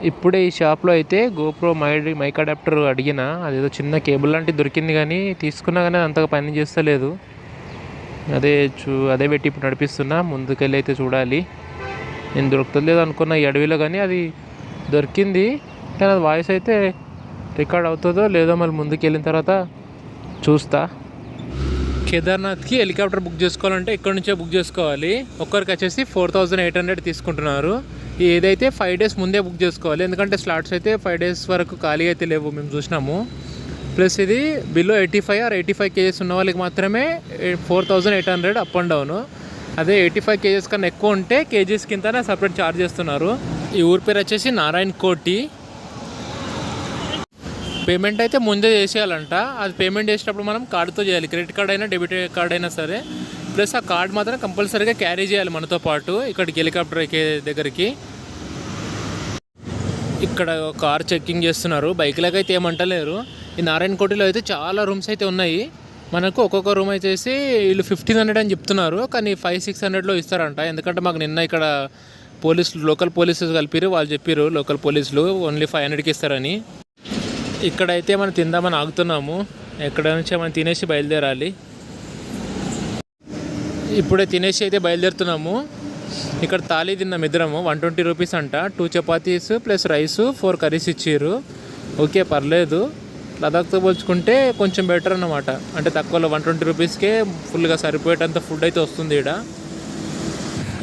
ఇప్పుడే ఈ షాప్లో అయితే గోప్రో మైక్ అడాప్టర్ అడిగిన, అదేదో చిన్న కేబుల్ లాంటిది దొరికింది కానీ తీసుకున్నా కానీ అంతగా పని చేస్తలేదు. అదే పెట్టి ఇప్పుడు నడిపిస్తున్నా. ముందుకెళ్ళి అయితే చూడాలి. నేను దొరుకుతలేదు అనుకున్న ఈ అడవిలో, కానీ అది దొరికింది. కానీ అది వాయిస్ అయితే రికార్డ్ అవుతుందో లేదో మళ్ళీ ముందుకు వెళ్ళిన తర్వాత చూస్తా. కేదార్నాథ్కి హెలికాప్టర్ బుక్ చేసుకోవాలంటే ఇక్కడ నుంచే బుక్ చేసుకోవాలి. ఒక్కరికి వచ్చేసి 4800 తీసుకుంటున్నారు. ఏదైతే 5 days ముందే బుక్ చేసుకోవాలి, ఎందుకంటే స్లాట్స్ అయితే 5 days వరకు ఖాళీ అయితే లేవు, మేము చూసినాము. ప్లస్ ఇది బిలో 85 or 85 kgs ఉన్న వాళ్ళకి మాత్రమే 4800 అప్ అండ్ డౌన్. అదే 85 kgs కన్నా ఎక్కువ ఉంటే కేజీస్ కింద సపరేట్ ఛార్జ్ చేస్తున్నారు. ఈ ఊరి పేరు వచ్చేసి నారాయణ్ కోటి. పేమెంట్ అయితే ముందే చేసేయాలంట. అది పేమెంట్ చేసేటప్పుడు మనం కార్డుతో చేయాలి, క్రెడిట్ కార్డ్ అయినా డెబిట్ కార్డ్ అయినా సరే. ప్లస్ ఆ కార్డ్ మాత్రం కంపల్సరీగా క్యారీ చేయాలి మనతో పాటు ఇక్కడికి హెలికాప్టర్ దగ్గరికి. ఇక్కడ కార్ చెక్కింగ్ చేస్తున్నారు, బైక్లకు అయితే ఏమంటలేరు. ఈ నారాయణ కోటిలో అయితే చాలా రూమ్స్ అయితే ఉన్నాయి. మనకు ఒక్కొక్క రూమ్ వచ్చేసి వీళ్ళు 1500 అని చెప్తున్నారు, కానీ 500-600లో ఇస్తారంట. ఎందుకంటే మాకు నిన్న ఇక్కడ లోకల్ పోలీసులు కలిపిరు, వాళ్ళు చెప్పారు లోకల్ పోలీసులు ఓన్లీ 500కి ఇస్తారని. ఇక్కడైతే మనం తిందామని ఆగుతున్నాము. ఎక్కడ నుంచి మనం తినేసి బయలుదేరాలి. ఇప్పుడే తినేసి అయితే బయలుదేరుతున్నాము. ఇక్కడ థాలీ తిన్నాం ఇద్దరము, 120 రూపీస్ అంట. 2 చపాతీస్ ప్లస్ రైసు 4 కర్రీస్ ఇచ్చారు. ఓకే, పర్లేదు. లదాఖ్తో పోల్చుకుంటే కొంచెం బెటర్ అన్నమాట. అంటే తక్కువలో 120 రూపీస్కే ఫుల్గా సరిపోయేటంత ఫుడ్ అయితే వస్తుంది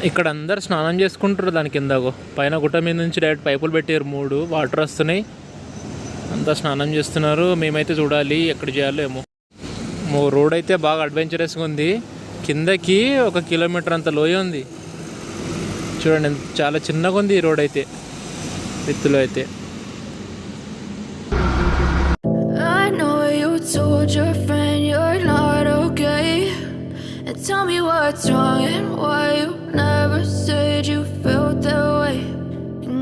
ఇక్కడ అందరు స్నానం చేసుకుంటారు. దాని కిందకు పైన గుట్ట మీద నుంచి డైరెక్ట్ పైపులు పెట్టారు, 3 వాటర్ వస్తున్నాయి. అంతా స్నానం చేస్తున్నారు. మేమైతే చూడాలి ఎక్కడ చేయాలో ఏమో. రోడ్ అయితే బాగా అడ్వెంచరస్గా ఉంది. కిందకి 1 కిలోమీటర్ అంత లోయ ఉంది. చూడండి, చాలా చిన్నగా ఉంది ఈ రోడ్ అయితే, ఎత్తులో అయితే. Told your friend you're not okay, and tell me what's wrong and why you never said you felt that way.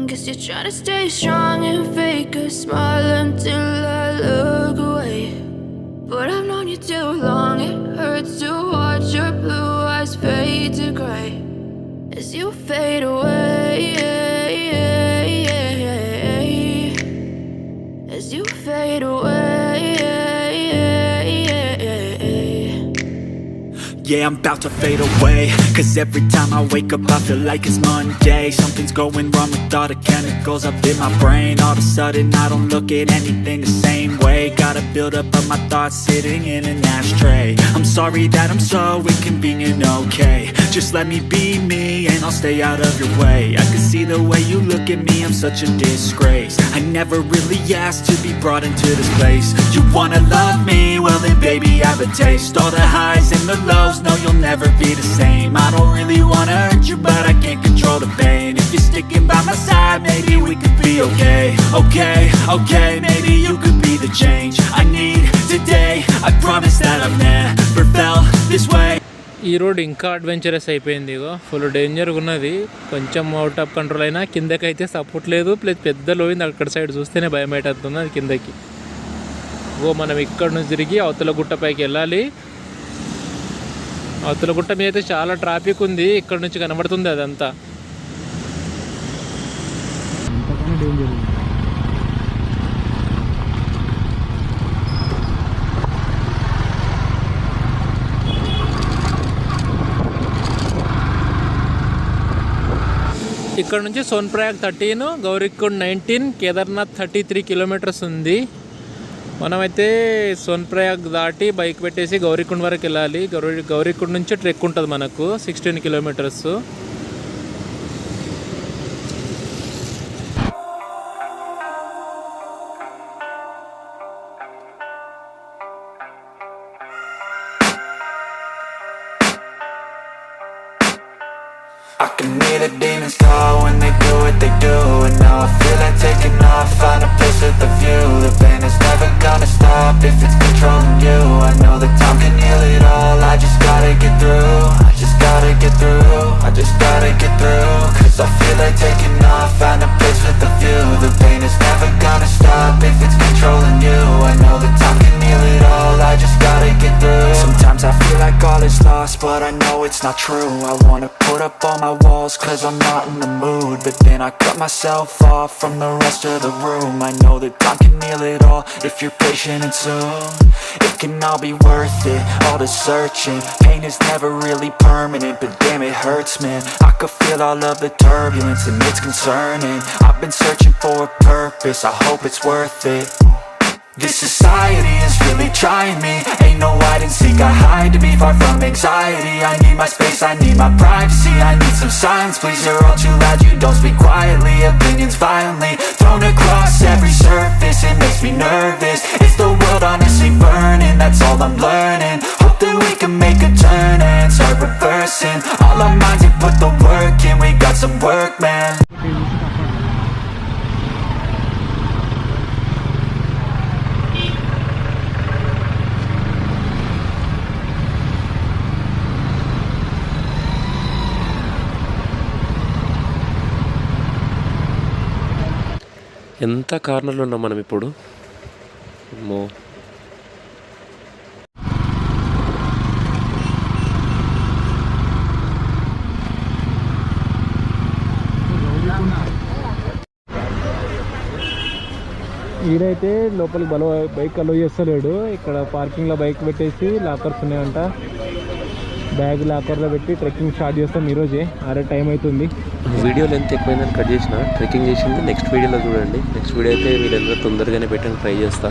Guess you're trying to stay strong and fake a smile until I look away. But I've known you too long, it hurts to watch your blue eyes fade to gray as you fade away, as you fade away. Yeah, I'm about to fade away, 'cause every time I wake up I feel like it's Monday. Something's going wrong with all the chemicals up in my brain. All of a sudden I don't look at anything the same way. Got a build up of my thoughts sitting in an ashtray. I'm sorry that I'm so inconvenient, okay. Just let me be me and I'll stay out of your way. I can see the way you look at me, I'm such a disgrace. I never really asked to be brought into this place. You wanna love me? Well then baby I have a taste. All the highs and the lows, no you'll never be the same. I don't really wanna hurt you but I can't control the pain. If you're sticking by my side maybe we could be okay. Okay, maybe you could be the change I need today. I promise that I've never felt this way. ఈ road ఇంకా adventurous అయిపోయింది. Full డేంజర్గా ఉన్నది. కొంచెం out of control అయినా కిందకైతే support లేదు. Plus పెద్ద లోయింది, అక్కడ side చూస్తేనే భయం అవుతుంది అది కిందకి. మనం ఇక్కడ నుంచి తిరిగి అవతల గుట్టపైకి వెళ్ళాలి. అవతల గుట్ట మీద అయితే చాలా ట్రాఫిక్ ఉంది, ఇక్కడ నుంచి కనబడుతుంది అదంతా. ఇక్కడ నుంచి సోన్ప్రయాగ్ 13, గౌరీకుండ్ 19, కేదార్నాథ్ 33 కిలోమీటర్స్ ఉంది. మనమైతే సోన్ప్రయాగ్ దాటి బైక్ పెట్టేసి గౌరీకుండ్ వరకు వెళ్ళాలి. గౌరీకుండ్ నుంచి ట్రెక్ ఉంటుంది మనకు 16 kilometres. I can hear the demons call when they do what they do. And now I feel like taking off, find a place with a view. The pain is never gonna stop if it's controlling you. I know that time can heal it all, I just gotta get through. I just gotta get through, I just gotta get through. 'Cause I feel like taking off, find a place with a view. The pain is never gonna stop if it's controlling you. I know that time can heal it all, I just gotta get through. Sometimes I feel like all is lost, but I know it's not true. I wanna put up all my walls cause I'm not in the mood, but then I cut myself off from the rest of the room. I know that time can heal it all if you're patient and soon it can all be worth it, all the searching. Pain is never really permanent, but damn it hurts, man. I could feel all of the turbulence and it's concerning. I've been searching for a purpose, I hope it's worth it. This society is really trying me. Ain't no hide and seek, I hide to be far from anxiety. I need my space, I need my privacy. I need some silence, please, you're all too loud. You don't speak quietly, opinions violently thrown across every surface. It makes me nervous, is the world honestly burning? That's all I'm learning. Hope that we can make a turn and start reversing all our minds and put the work in. We got some work, man. ఎంత కార్నర్లో ఉన్నాం మనం ఇప్పుడు. అమ్మో, ఈడైతే లోపలికి bike అలో చేస్తలేడు. ఇక్కడ పార్కింగ్లో bike పెట్టేసి lockers ఉన్నాయంట. బ్యాగ్ లాకర్లో పెట్టి ట్రెక్కింగ్ స్టార్ట్ చేస్తాం ఈరోజే. టైం అవుతుంది. వీడియో లెంత్ ఎక్కువైందని కట్ చేసిన. ట్రెక్కింగ్ చేసింది నెక్స్ట్ వీడియోలో చూడండి. నెక్స్ట్ వీడియో అయితే వీళ్ళందరూ తొందరగానే పెట్టడానికి ట్రై చేస్తా.